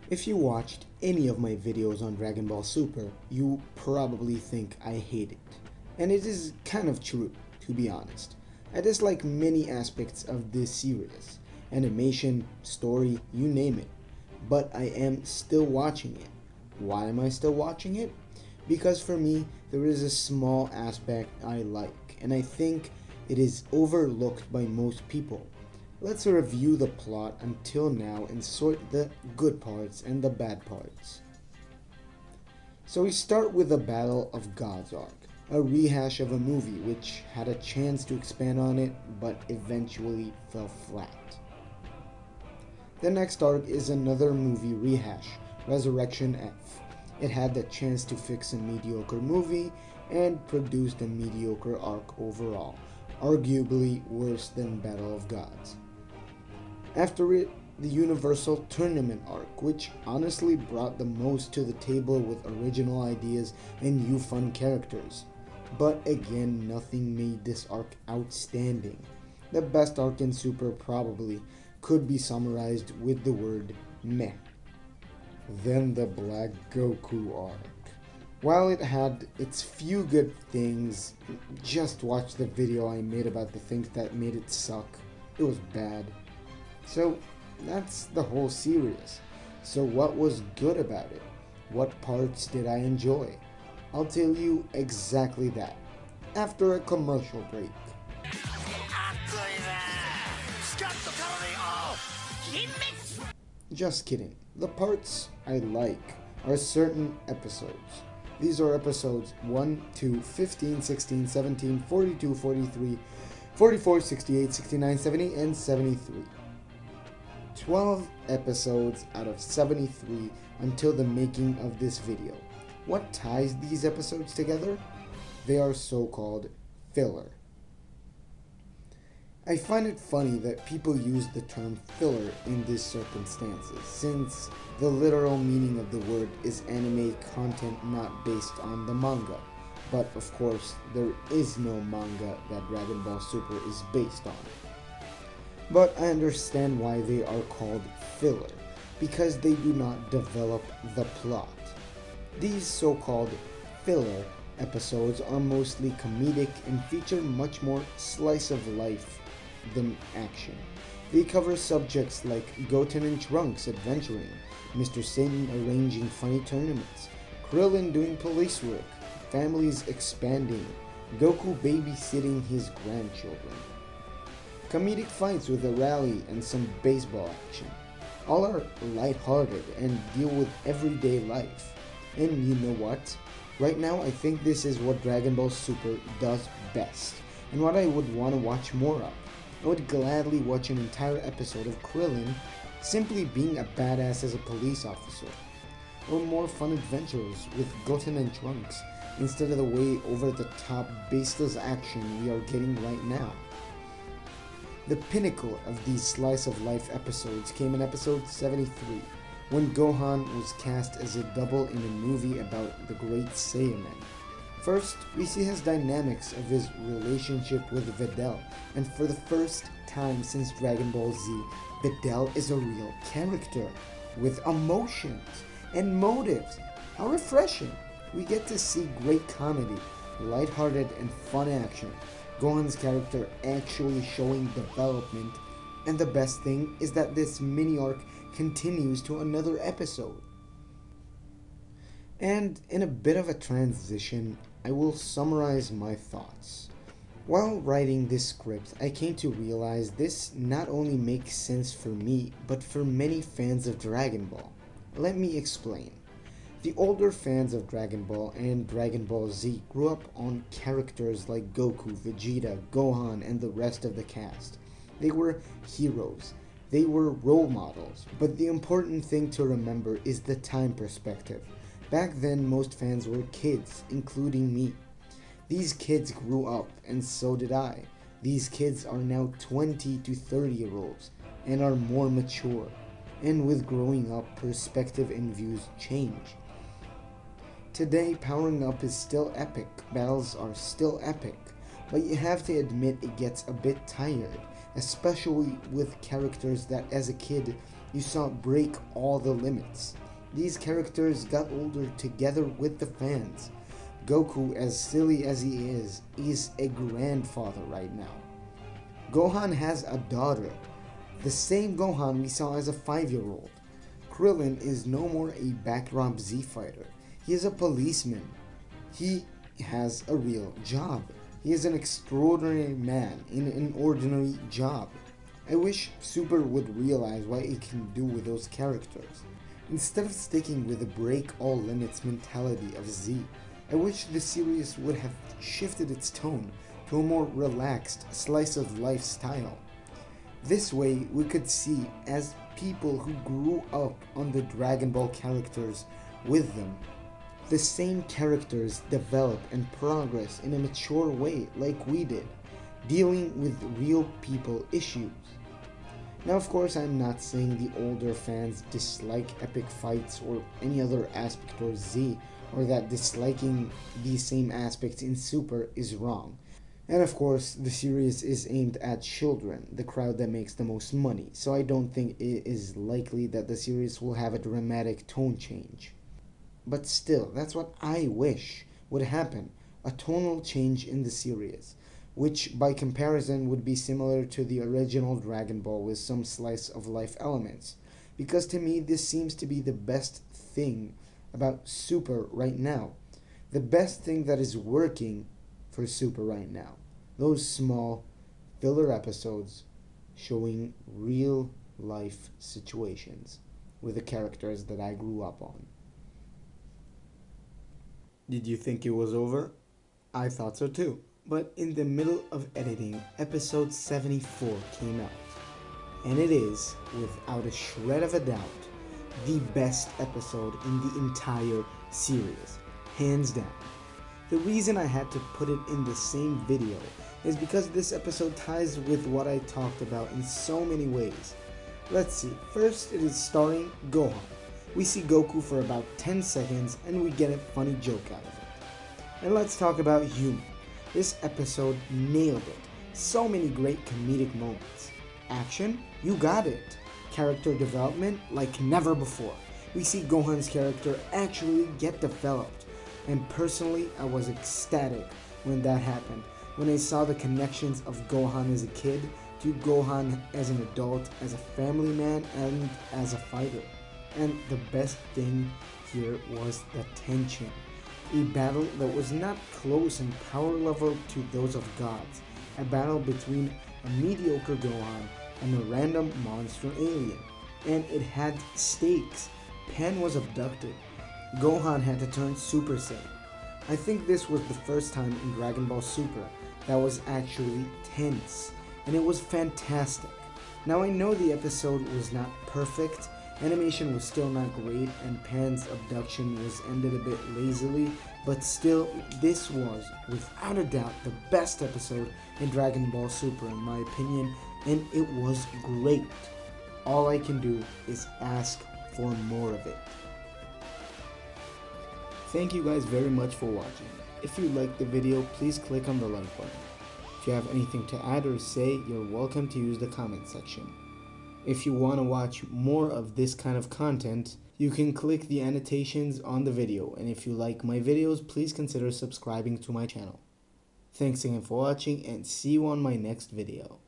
If you watched any of my videos on Dragon Ball Super, you probably think I hate it. And it is kind of true, to be honest. I dislike many aspects of this series. Animation, story, you name it. But I am still watching it. Why am I still watching it? Because for me, there is a small aspect I like, and I think it is overlooked by most people. Let's review the plot until now and sort the good parts and the bad parts. So we start with the Battle of God's Ark, a rehash of a movie which had a chance to expand on it but eventually fell flat. The next arc is another movie rehash, Resurrection F. It had the chance to fix a mediocre movie and produced a mediocre arc overall, arguably worse than Battle of Gods. After it, the Universal Tournament arc, which honestly brought the most to the table with original ideas and new fun characters. But again, nothing made this arc outstanding. The best arc in Super probably could be summarized with the word meh. Then the Black Goku arc. While it had its few good things, just watch the video I made about the things that made it suck. It was bad. So that's the whole series. So what was good about it? What parts did I enjoy? I'll tell you exactly that after a commercial break. Just kidding. The parts I like are certain episodes. These are episodes 1, 2, 15, 16, 17, 42, 43, 44, 68, 69, 70, and 73. 12 episodes out of 73 until the making of this video. What ties these episodes together? They are so-called filler. I find it funny that people use the term filler in these circumstances, since the literal meaning of the word is anime content not based on the manga. But of course, there is no manga that Dragon Ball Super is based on. But I understand why they are called filler, because they do not develop the plot. These so-called filler episodes are mostly comedic and feature much more slice of life than action. They cover subjects like Goten and Trunks adventuring, Mr. Satan arranging funny tournaments, Krillin doing police work, families expanding, Goku babysitting his grandchildren, comedic fights with a rally and some baseball action. All are lighthearted and deal with everyday life. And you know what? Right now I think this is what Dragon Ball Super does best, and what I would want to watch more of. I would gladly watch an entire episode of Krillin simply being a badass as a police officer, or more fun adventures with Goten and Trunks, instead of the way over-the-top baseless action we are getting right now. The pinnacle of these slice-of-life episodes came in episode 73, when Gohan was cast as a double in a movie about the Great Saiyaman. First, we see his dynamics of his relationship with Videl, and for the first time since Dragon Ball Z, Videl is a real character, with emotions and motives. How refreshing! We get to see great comedy, lighthearted and fun action, Gohan's character actually showing development, and the best thing is that this mini arc continues to another episode. And in a bit of a transition, I will summarize my thoughts. While writing this script, I came to realize this not only makes sense for me, but for many fans of Dragon Ball. Let me explain. The older fans of Dragon Ball and Dragon Ball Z grew up on characters like Goku, Vegeta, Gohan, and the rest of the cast. They were heroes. They were role models. But the important thing to remember is the time perspective. Back then, most fans were kids, including me. These kids grew up, and so did I. These kids are now 20 to 30-year-olds, and are more mature. And with growing up, perspective and views change. Today, powering up is still epic, battles are still epic, but you have to admit it gets a bit tired, especially with characters that as a kid you saw break all the limits. These characters got older together with the fans. Goku, as silly as he is a grandfather right now. Gohan has a daughter, the same Gohan we saw as a 5-year-old. Krillin is no more a backdrop Z fighter. He is a policeman. He has a real job. He is an extraordinary man in an ordinary job. I wish Super would realize what it can do with those characters. Instead of sticking with the break all limits mentality of Z, I wish the series would have shifted its tone to a more relaxed slice of life style. This way we could see, as people who grew up on the Dragon Ball characters with them, the same characters develop and progress in a mature way like we did, dealing with real people issues. Now of course I'm not saying the older fans dislike epic fights or any other aspect of Z, or that disliking these same aspects in Super is wrong. And of course the series is aimed at children, the crowd that makes the most money, so I don't think it is likely that the series will have a dramatic tone change. But still, that's what I wish would happen, a tonal change in the series, which by comparison would be similar to the original Dragon Ball with some slice of life elements, because to me this seems to be the best thing about Super right now, the best thing that is working for Super right now. Those small filler episodes showing real life situations with the characters that I grew up on. Did you think it was over? I thought so too. But in the middle of editing, episode 74 came out. And it is, without a shred of a doubt, the best episode in the entire series. Hands down. The reason I had to put it in the same video is because this episode ties with what I talked about in so many ways. Let's see. First, it is starring Gohan. We see Goku for about 10 seconds and we get a funny joke out of it. And let's talk about humor. This episode nailed it. So many great comedic moments. Action? You got it. Character development like never before. We see Gohan's character actually get developed. And personally, I was ecstatic when that happened. When I saw the connections of Gohan as a kid to Gohan as an adult, as a family man, and as a fighter. And the best thing here was the tension. A battle that was not close in power level to those of gods. A battle between a mediocre Gohan and a random monster alien. And it had stakes. Pan was abducted. Gohan had to turn Super Saiyan. I think this was the first time in Dragon Ball Super that was actually tense. And it was fantastic. Now I know the episode was not perfect. Animation was still not great, and Pan's abduction was ended a bit lazily, but still, this was, without a doubt, the best episode in Dragon Ball Super in my opinion, and it was great. All I can do is ask for more of it. Thank you guys very much for watching. If you liked the video, please click on the like button. If you have anything to add or say, you're welcome to use the comment section. If you want to watch more of this kind of content, you can click the annotations on the video, and if you like my videos, please consider subscribing to my channel. Thanks again for watching, and see you on my next video.